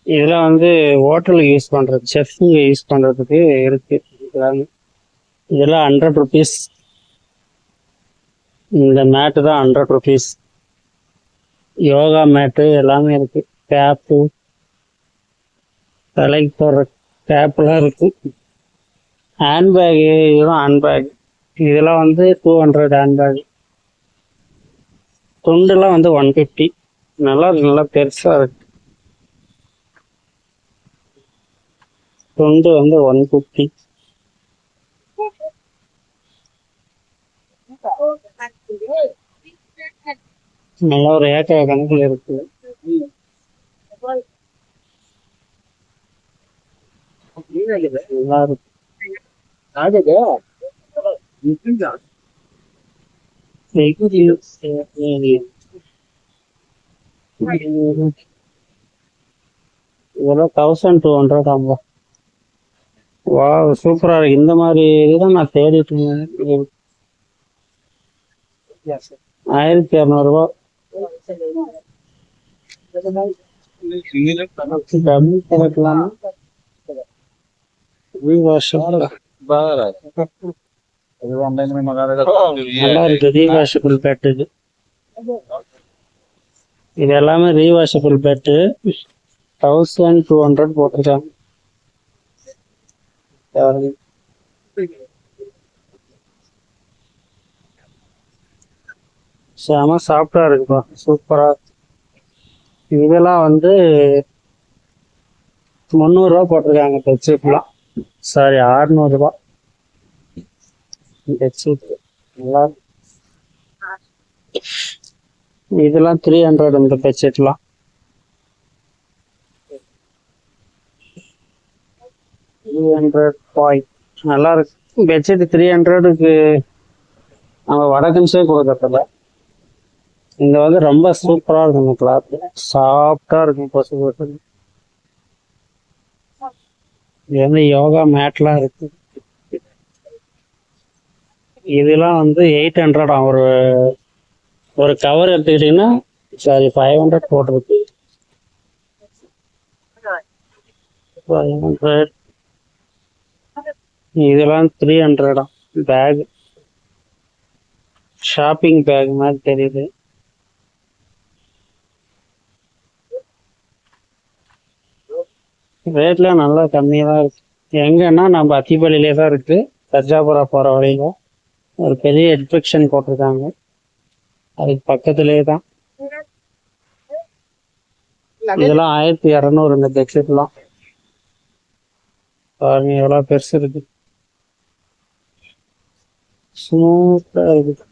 இதெல்லாம் வந்து ஹோட்டலுக்கு யூஸ் பண்ணுறது, செஃப்ங்க யூஸ் பண்ணுறதுக்கு இருக்கு. இதெல்லாம் 100 rupees. இந்த மேட்டு தான் 100 rupees. யோகா மேட்டு எல்லாமே இருக்கு. கேப்பு, தலைக்கு போடுற கேப்லாம் இருக்கு. ஹேண்ட்பேகு, இதெல்லாம் ஹேண்ட்பேக். இதெல்லாம் வந்து 200 ஹேண்ட்பேக். துண்டுலாம் வந்து 150. நல்லா இருக்கு, நல்லா பெருசா இருக்கு. துண்டு வந்து 150. நல்லா ஒரு ஏக்கர் கணக்குல இருக்கு. நல்லா இருக்கு. இதெல்லாம் 1200 ஆமா. வா, சூப்பரா இருக்கு. இந்த மாதிரி இதுதான் நான் தேடிட்டு இருந்தேன். 1200 ரூபா. கம்மி கிடைக்கலாமா? நல்லா இருக்கு. ரீவாஷபிள் பேட் இது. இது எல்லாமே ரீவாஷபிள் பேட்டு. 1200 போட்டிருக்காங்க. செம சாஃப்டா இருக்குப்பா, சூப்பரா. இதெல்லாம் வந்து 300 ரூபா போட்டிருக்காங்க பெட்ஷீட்லாம். சாரி, 600 ரூபா பெட்ஷீட். நல்லா இருக்கு. இதெல்லாம் 300 இந்த பெட்ஷீட்லாம். 300 நல்லா இருக்கு. பெட்ஷீட் 300க்கு நம்ம வடக்கன்ஸே கொடுக்கறதில்ல. இங்க வந்து ரொம்ப சூப்பரா இருக்கும். இந்த கிளாத் சாஃப்டா இருக்கும். கொசு கொசு. இது வந்து யோகா மேட்லாம் இருக்கு. இதெல்லாம் வந்து 800 ஒரு ஒரு கவர் எடுத்துக்கிட்டீங்கன்னா, சாரி 500 போட்டிருக்கு. 500. இதெல்லாம் 300 பேக். ஷாப்பிங் பேக் மாதிரி தெரியுது. ரேட்லாம் நல்லா கம்மியாக தான் இருக்கு. எங்கன்னா நம்ம அத்திப்பள்ளியிலே தான் இருக்கு. சர்ஜாபுரா போகிற வழியில ஒரு பெரிய இன்ஸ்பெக்ஷன் போட்டிருக்காங்க. அதுக்கு பக்கத்துலேயே தான். இதெல்லாம் 1200 இந்த பெட்ஷீட்லாம். பாருங்க எவ்வளோ பெருசு இருக்கு. ஸ்மூத்தாக இருக்கு.